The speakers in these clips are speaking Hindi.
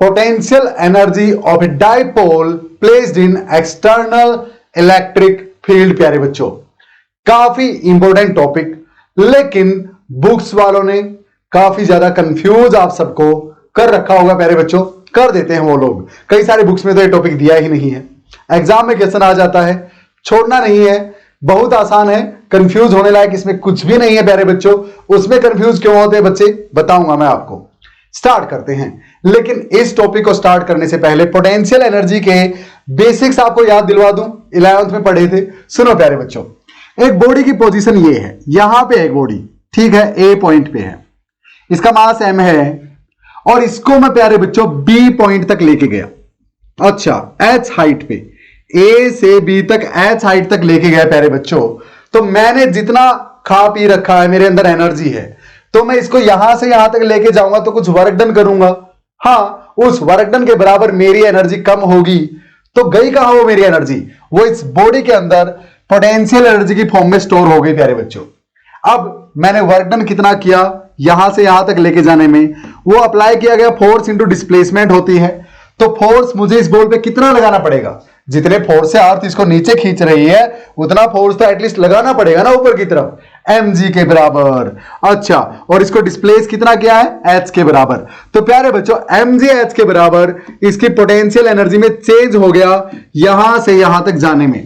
Potential energy of a dipole placed in external electric field. प्यारे बच्चों, काफी इंपॉर्टेंट टॉपिक, लेकिन बुक्स वालों ने काफी ज्यादा कंफ्यूज आप सबको कर रखा होगा। प्यारे बच्चों, कर देते हैं वो लोग, कई सारे बुक्स में तो ये टॉपिक दिया ही नहीं है, एग्जाम में क्वेश्चन आ जाता है, छोड़ना नहीं है, बहुत आसान है, कंफ्यूज होने लायक इसमें कुछ भी नहीं है। प्यारे बच्चों, उसमें कंफ्यूज क्यों होते हैं बच्चे, बताऊंगा मैं आपको। स्टार्ट करते हैं, लेकिन इस टॉपिक को स्टार्ट करने से पहले पोटेंशियल एनर्जी के बेसिक्स आपको याद दिलवा दूं, 11th में पढ़े थे। सुनो प्यारे बच्चों, एक बॉडी की पोजीशन ये है, यहां पे एक बॉडी, ठीक है, ए पॉइंट पे है, इसका मास m है, और इसको मैं प्यारे बच्चों बी पॉइंट तक लेके गया। अच्छा, h हाइट पे, a से b तक h हाइट तक लेके गया प्यारे बच्चों। तो मैंने जितना खा पी रखा है, मेरे अंदर एनर्जी है, तो मैं इसको यहां से यहां तक लेके जाऊंगा तो कुछ वर्क डन करूंगा। हाँ, उस वर्क डन के बराबर मेरी एनर्जी कम होगी, तो गई कहां वो मेरी एनर्जी, वो इस बॉडी के अंदर पोटेंशियल एनर्जी की फॉर्म में स्टोर हो गई प्यारे बच्चों। अब मैंने वर्क डन कितना किया, यहां से यहां तक लेके जाने में, वो अप्लाई किया गया फोर्स इंटू डिस्प्लेसमेंट होती है। तो फोर्स मुझे इस बॉल पे कितना लगाना पड़ेगा, जितने फोर्स से अर्थ इसको नीचे खींच रही है उतना फोर्स तो एटलीस्ट लगाना पड़ेगा ना ऊपर की तरफ, mg के बराबर। अच्छा, और इसको डिस्प्लेस कितना किया है, h के बराबर। तो प्यारे बच्चों, mg h के बराबर इसकी पोटेंशियल एनर्जी में चेंज हो गया यहां से यहां तक जाने में।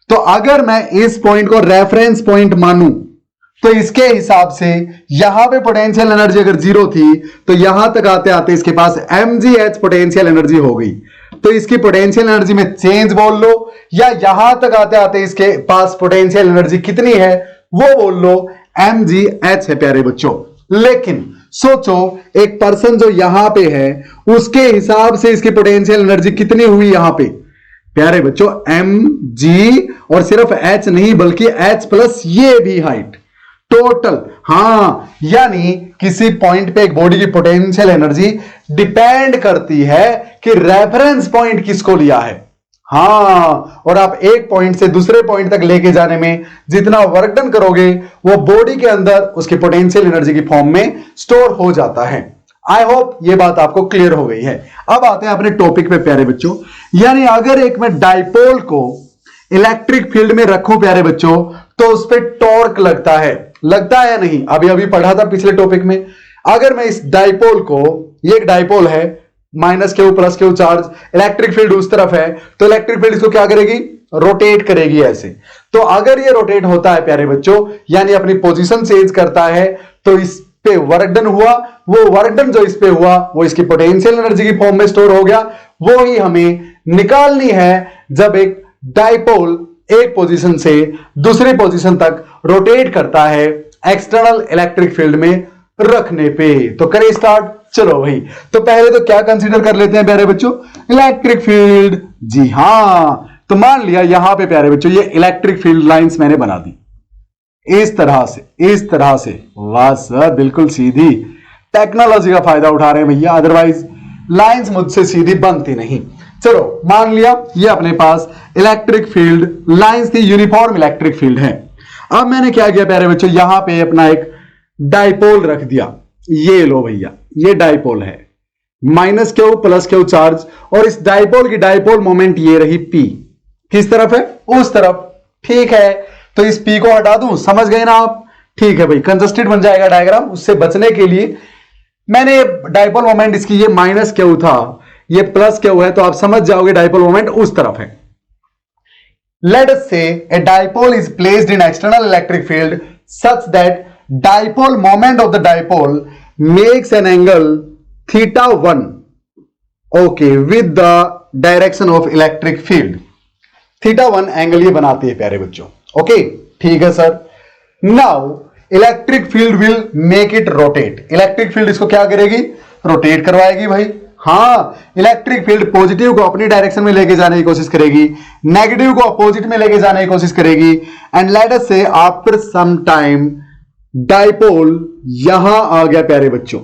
तो अगर मैं इस पॉइंट को रेफरेंस पॉइंट मानूं, तो इसके हिसाब से यहां पे पोटेंशियल एनर्जी अगर 0 थी, तो यहां तक आते आते इसके पास mgh पोटेंशियल एनर्जी हो गई। तो इसकी पोटेंशियल एनर्जी में चेंज बोल लो, या यहां तक आते आते इसके पास पोटेंशियल एनर्जी कितनी है वो बोल लो, mgh है प्यारे बच्चों। लेकिन सोचो, एक पर्सन जो यहां पे है उसके हिसाब से इसकी पोटेंशियल एनर्जी कितनी हुई यहां पे प्यारे बच्चों, mg, और सिर्फ h नहीं बल्कि h प्लस ये भी हाइट टोटल। हाँ, यानी किसी पॉइंट पे एक बॉडी की पोटेंशियल एनर्जी डिपेंड करती है कि रेफरेंस पॉइंट किसको लिया है। हाँ, और आप एक पॉइंट से दूसरे पॉइंट तक लेके जाने में जितना वर्क डन करोगे वो बॉडी के अंदर उसकी पोटेंशियल एनर्जी की फॉर्म में स्टोर हो जाता है। आई होप ये बात आपको क्लियर हो गई है। अब आते हैं अपने टॉपिक पे प्यारे बच्चों, यानी अगर एक मैं डाइपोल को इलेक्ट्रिक फील्ड में रखूं प्यारे बच्चों, तो उस पर टॉर्क लगता है या नहीं, अभी अभी पढ़ा था पिछले टॉपिक में। अगर मैं इस डाइपोल को, ये एक डाइपोल है, minus Q plus Q charge, electric field उस तरफ है, तो इलेक्ट्रिक फील्ड इसको क्या करेगी, रोटेट करेगी ऐसे। तो अगर ये रोटेट होता है प्यारे बच्चों, यानी अपनी पोजीशन चेंज करता है, तो इस पे वर्क डन हुआ, वो वर्क डन जो इस पे हुआ वो इसकी पोटेंशियल एनर्जी की फॉर्म में स्टोर हो गया। वो ही हमें निकालनी है जब एक डाइपोल एक पोजीशन से दूसरी पोजीशन तक रोटेट करता है एक्सटर्नल इलेक्ट्रिक फील्ड में रखने पे। तो करें स्टार्ट, चलो भाई। तो पहले तो क्या कंसीडर कर लेते हैं प्यारे बच्चों, इलेक्ट्रिक फील्ड। जी हां, तो मान लिया यहां पे प्यारे बच्चों ये इलेक्ट्रिक फील्ड लाइंस मैंने बना दी इस तरह से। वाह सर, बिल्कुल सीधी, टेक्नोलॉजी का फायदा उठा रहे हैं भैया, अदरवाइज लाइंस मुझसे सीधी बनती नहीं। चलो मान लिया ये अपने पास इलेक्ट्रिक फील्ड लाइंस थी, यूनिफॉर्म इलेक्ट्रिक फील्ड है। अब मैंने क्या किया प्यारे बच्चों, यहां पे अपना एक डाइपोल रख दिया। ये लो भैया, ये डाइपोल है, minus Q plus Q charge, और इस डाइपोल की डाइपोल मोमेंट ये रही P, किस तरफ है, उस तरफ। ठीक है, तो इस P को हटा दूं, समझ गए ना आप। ठीक है भाई, कंजस्टेड बन जाएगा डायग्राम, उससे बचने के लिए मैंने डाइपोल मोमेंट इसकी ये माइनस क्यू था, ये प्लस क्यू है, तो आप समझ जाओगे डाइपोल मोमेंट उस तरफ है। लेट अस से a dipole is placed in external electric field such that dipole moment of the dipole makes an angle θ1 okay with the direction of electric field। θ1 angle ये बनाती है प्यारे बच्चों। ओके, ठीक है sir. Now electric field will make it rotate. Electric field इसको क्या करेगी, रोटेट करवाएगी भाई। हाँ, इलेक्ट्रिक फील्ड पॉजिटिव को अपनी डायरेक्शन में लेके जाने की कोशिश करेगी, नेगेटिव को अपोजिट में लेके जाने की कोशिश करेगी। एंड लेट अस से आफ्टर सम टाइम डाइपोल यहां आ गया प्यारे बच्चों।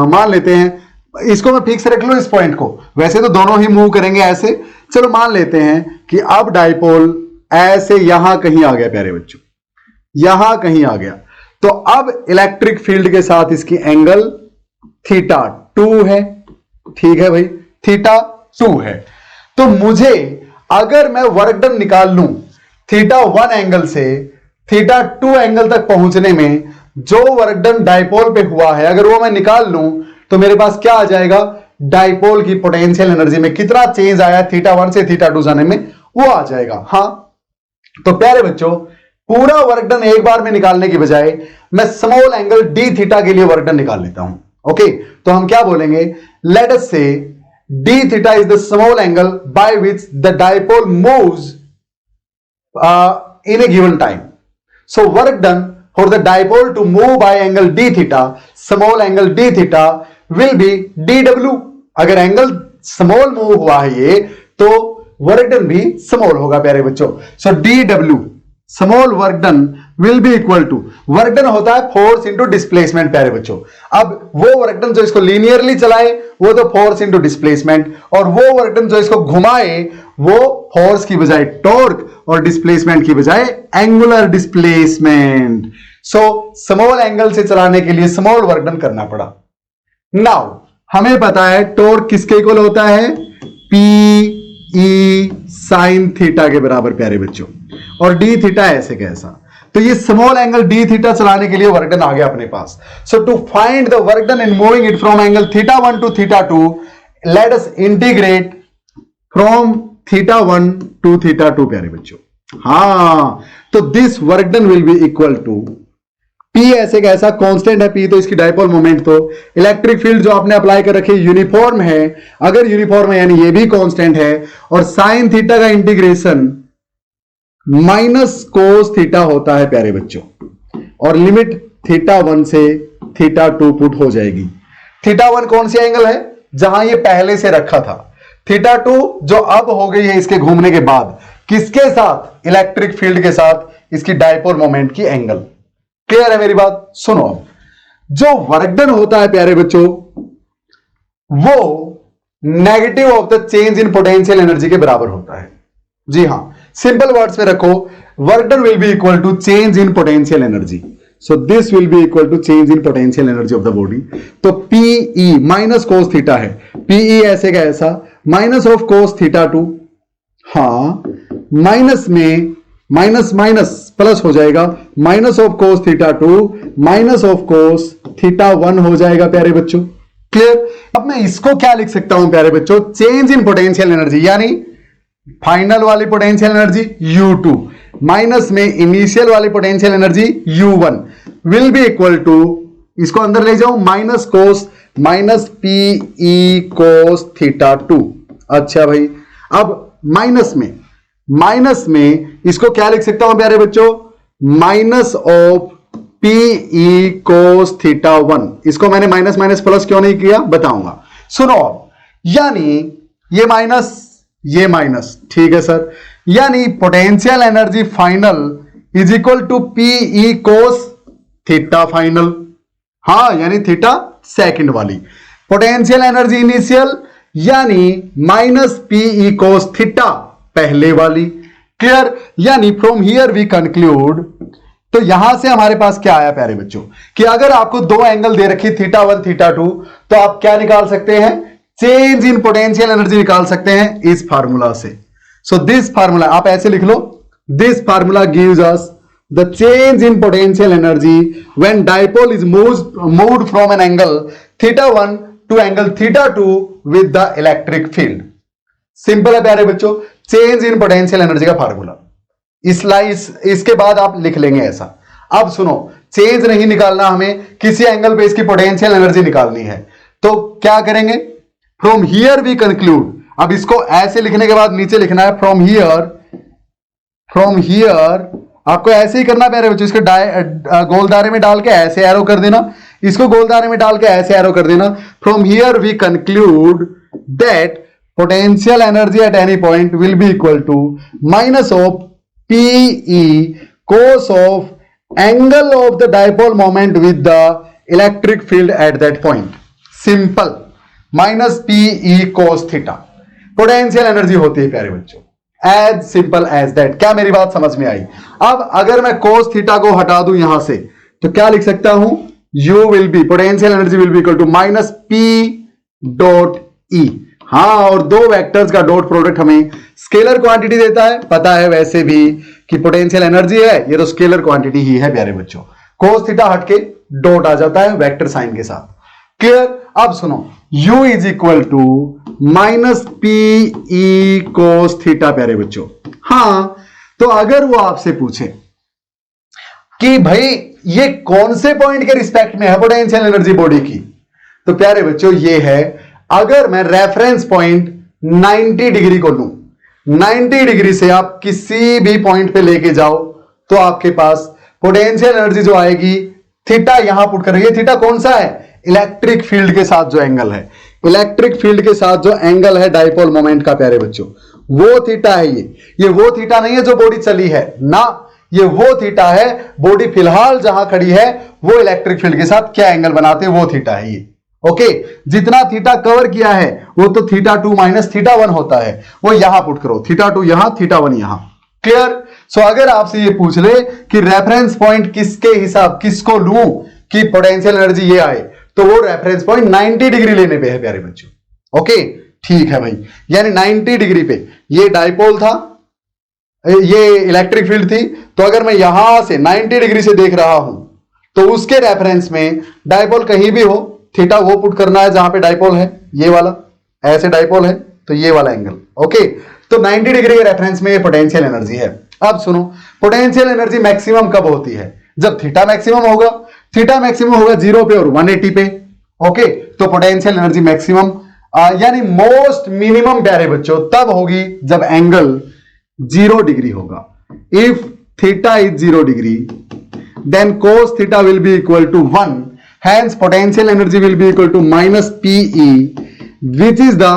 मान लेते हैं, इसको मैं फिक्स रख लो इस पॉइंट को, वैसे तो दोनों ही मूव करेंगे ऐसे। चलो मान लेते हैं कि अब डाइपोल ऐसे यहां कहीं आ गया प्यारे बच्चों, यहां कहीं आ गया। तो अब इलेक्ट्रिक फील्ड के साथ इसकी एंगल थीटा 2 है, ठीक है भाई, थीटा 2 है। तो मुझे अगर मैं वर्क डन निकाल लूं थीटा 1 एंगल से थीटा 2 एंगल तक पहुंचने में जो वर्क डन डायपोल पे हुआ है, अगर वो मैं निकाल लूं तो मेरे पास क्या आ जाएगा, डायपोल की पोटेंशियल एनर्जी में कितना चेंज आया थीटा 1 से थीटा 2 जाने में, वो आ जाएगा। हां, तो प्यारे बच्चों, पूरा वर्क डन एक बार में निकालने की बजाय मैं स्मॉल एंगल डी थीटा के लिए वर्क डन निकाल लेता हूं। ओके, तो हम क्या बोलेंगे, लेट अस से d theta is the small angle by which the dipole moves in a given time. So work done for the dipole to move by angle d theta, small angle d theta will be dw. अगर एंगल स्मॉल मूव हुआ है ये, तो वर्क डन भी स्मॉल होगा प्यारे बच्चों। So dw small work done will be equal to, work done होता है फोर्स इंटू डिस्प्लेसमेंट प्यारे बच्चों। अब वो वर्क डन जो इसको लीनियरली चलाए वो तो फोर्स इंटू डिस्प्लेसमेंट, और वो वर्क डन जो इसको घुमाए वो फोर्स की बजाय टॉर्क और डिस्प्लेसमेंट की बजाय angular displacement. So small angle से चलाने के लिए स्मॉल वर्क डन करना पड़ा। नाउ हमें पता है टॉर्क किसके इक्वल होता है, पी ई साइन थीटा के बराबर प्यारे बच्चों, और डी थीटा ऐसे कैसा। तो ये स्मॉल एंगल डी थीटा चलाने के लिए वर्क डन आ गया अपने पास। So to find the work done in moving it from angle theta 1 to theta 2, let us integrate from theta 1 to theta 2 प्यारे बच्चों। हां, तो this work done will be equal to P ऐसे कैसा, कांस्टेंट है P, तो इसकी डायपोल मोमेंट, तो इलेक्ट्रिक फील्ड जो आपने अप्लाई कर रखी है यूनिफॉर्म है, अगर यूनिफॉर्म है यानी ये भी कांस्टेंट है, और साइन थीटा का इंटीग्रेशन माइनस कोस थीटा होता है प्यारे बच्चों, और लिमिट थीटा 1 से थीटा 2 पुट हो जाएगी। थीटा 1 कौन सी एंगल है, जहां ये पहले से रखा था, थीटा 2 जो अब हो गई है इसके घूमने के बाद, किसके साथ, इलेक्ट्रिक फील्ड के साथ, इसकी डायपोल मोमेंट की एंगल। क्लियर है मेरी बात। सुनो, जो वर्क डन होता है प्यारे बच्चों वो negative of the change in potential energy के बराबर होता है। जी हां, सिंपल वर्ड्स में रखो, work done will be equal to change in potential energy. So this will be equal to change in potential energy of the body. तो पीई माइनस कोस थीटा है, पीई ऐसे का ऐसा, माइनस ऑफ कोस थीटा 2, हां, माइनस में माइनस माइनस प्लस हो जाएगा, minus of cos theta 2 minus of cos theta 1 हो जाएगा प्यारे बच्चों। क्लियर। अब मैं इसको क्या लिख सकता हूं प्यारे बच्चों, चेंज इन पोटेंशियल एनर्जी, यानी फाइनल वाली पोटेंशियल एनर्जी U2 माइनस में इनिशियल वाली potential energy U1 will be equal to, इसको अंदर ले जाऊं, minus cos minus PE cos theta 2। अच्छा भाई, अब माइनस में इसको क्या लिख सकता हूं प्यारे बच्चों, minus of PE cos theta 1। इसको मैंने माइनस माइनस प्लस क्यों नहीं किया बताऊंगा। सुनो, यानी ये माइनस, ठीक है सर, यानी potential energy final is equal to PE cos theta final. हां, यानी थीटा सेकंड वाली, पोटेंशियल एनर्जी इनिशियल यानी माइनस पीई कोस थीटा पहले वाली। क्लियर। यानी फ्रॉम हियर वी कंक्लूड, तो यहां से हमारे पास क्या आया प्यारे बच्चों, कि अगर आपको दो एंगल दे रखी थीटा 1 थीटा 2, तो आप क्या निकाल सकते हैं, चेंज इन पोटेंशियल एनर्जी निकाल सकते हैं इस फार्मूला से। सो दिस फार्मूला आप ऐसे लिख लो, this formula gives us the change in potential energy when dipole is moved from an angle theta 1 to angle theta 2 with the electric field. Simple है प्यारे बच्चों, चेंज इन पोटेंशियल एनर्जी का फार्मूला। इसके बाद आप लिख लेंगे ऐसा। अब सुनो, चेंज नहीं निकालना हमें, किसी एंगल पे इसकी पोटेंशियल एनर्जी निकालनी है, तो क्या करेंगे, फ्रॉम हियर वी कंक्लूड। अब इसको ऐसे लिखने के बाद नीचे लिखना है फ्रॉम हियर आपको ऐसे ही करना प्यारे बच्चों, इसको गोलदारे में डाल के ऐसे एरो कर देना, इसको गोलदारे में डाल के ऐसे एरो कर देना। From here we conclude that potential energy at any point will be equal to minus of PE cos of angle of the dipole moment with the electric field at that point. Simple. Minus PE cos theta. Potential energy होती है प्यारे बच्चों, as simple as that. क्या मेरी बात समझ में आई। अब अगर मैं cos theta को हटा दूं यहां से, तो क्या लिख सकता हूं, U will be, potential energy will be equal to minus P dot E. हाँ, और दो वेक्टर्स का डॉट प्रोडक्ट हमें स्केलर क्वांटिटी देता है, पता है वैसे भी कि पोटेंशियल एनर्जी है, ये तो स्केलर क्वांटिटी ही है प्यारे बच्चों। कोस थीटा हटके डॉट आ जाता है वेक्टर साइन के साथ। क्लियर? अब सुनो, u is equal to minus P E cos theta प्यारे बच्चों। हां, तो अगर वो आपसे पूछे कि भाई ये कौन से पॉइंट के रिस्पेक्ट में है पोटेंशियल एनर्जी बॉडी की, तो प्यारे बच्चों ये है, अगर मैं रेफरेंस पॉइंट 90 डिग्री को लूं, 90 डिग्री से आप किसी भी पॉइंट पे लेके जाओ तो आपके पास पोटेंशियल एनर्जी जो आएगी, थीटा यहां पुट कर रही है। थीटा कौन सा है? इलेक्ट्रिक फील्ड के साथ जो एंगल है, इलेक्ट्रिक फील्ड के साथ जो एंगल है डाइपोल मोमेंट का प्यारे बच्चों, वो थीटा है। ये वो थीटा नहीं है जो बॉडी चली है ना, ये वो थीटा है बॉडी फिलहाल जहां खड़ी है वो इलेक्ट्रिक फील्ड के साथ क्या एंगल बनाते हैं, वो थीटा है ये। ओके, जितना थीटा कवर किया है वो तो थीटा 2 माइनस थीटा 1 होता है, वो यहां पुट करो, थीटा 2 यहां, थीटा 1 यहां। क्लियर? सो अगर आपसे ये पूछ ले कि रेफरेंस पॉइंट किसके हिसाब, किसको लूं कि पोटेंशियल एनर्जी ये आए, तो वो रेफरेंस पॉइंट 90 डिग्री लेने पे है प्यारे बच्चों। ओके, ठीक है भाई, यानी 90 डिग्री पे ये डाइपोल था, ये इलेक्ट्रिक फील्ड थी, तो अगर मैं यहां से 90 डिग्री से देख रहा हूं तो उसके रेफरेंस में डाइपोल कहीं भी हो, थीटा वो पुट करना है जहां पे डाइपोल है, ये वाला, ऐसे डाइपोल है तो ये वाला एंगल। ओके, तो 90 डिग्री के रेफरेंस में ये पोटेंशियल एनर्जी है। अब सुनो, पोटेंशियल एनर्जी मैक्सिमम कब होती है? जब थीटा मैक्सिमम होगा। थीटा मैक्सिमम होगा 0 पे और 180 पे। ओके, तो पोटेंशियल एनर्जी मैक्सिमम यानी मोस्ट मिनिमम प्यारे बच्चों तब होगी जब एंगल 0 डिग्री होगा। If theta is 0 degree then cos theta will be equal to 1, hence potential energy will be equal to minus PE, which is the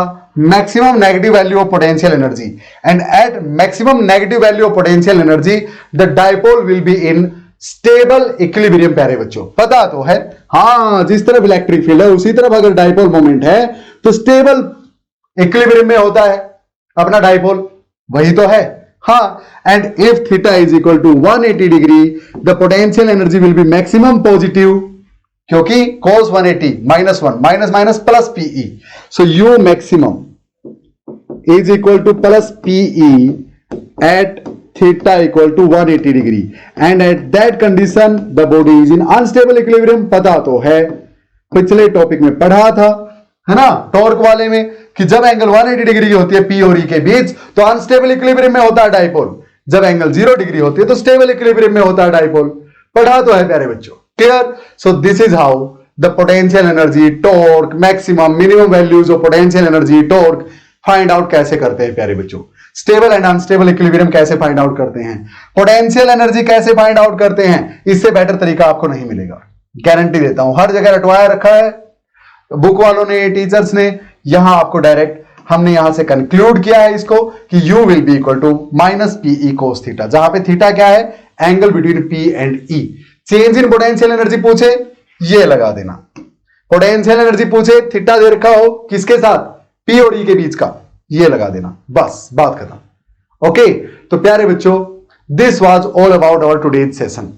maximum negative value of potential energy, and at maximum negative value of potential energy the dipole will be in stable equilibrium। प्यारे बच्चों पता तो है, हाँ, जिस तरफ इलेक्ट्रिक फील्ड है उसी तरफ अगर डाइपोल मोमेंट है तो स्टेबल इक्विलिब्रियम में होता है अपना डाइपोल, वही तो है। हाँ, and if theta is equal to 180 degree, the potential energy will be maximum positive, क्योंकि cos 180 minus 1 minus minus plus PE, so U maximum is equal to plus PE at theta equal to 180 degree, and at that condition the body is in unstable equilibrium। पता तो है, पिछले टॉपिक में पढ़ा था, है ना, टॉर्क वाले में, कि जब एंगल 180 डिग्री की होती है पी और ई के बीच तो अनस्टेबल इक्विलिब्रियम में होता है डाइपोल, जब एंगल 0 डिग्री होती है तो स्टेबल इक्विलिब्रियम में होता है डाइपोल। पढ़ा तो है प्यारे बच्चों। Clear? So this is how the potential energy, torque, maximum, minimum values of potential energy, torque find out कैसे करते हैं प्यारे बच्चों। स्टेबल एंड अनस्टेबल इक्विलिब्रियम कैसे फाइंड आउट करते हैं, पोटेंशियल एनर्जी कैसे फाइंड आउट करते हैं, इससे बेटर तरीका आपको नहीं मिलेगा, गारंटी देता हूं। हर जगह रटवाया रखा है बुक वालों ने, टीचर्स ने, यहां आपको डायरेक्ट हमने यहां से कंक्लूड किया है इसको कि u will be equal to minus PE cos theta, जहां पे थीटा क्या है? Angle between p and e। Change in potential energy पूछे, ये लगा देना। पोटेंशियल एनर्जी पूछे, थीटा दे रखा हो किसके साथ? p और e के बीच का, ये लगा देना, बस बात खत्म। ओके, तो प्यारे बच्चों, this was all about our today's session.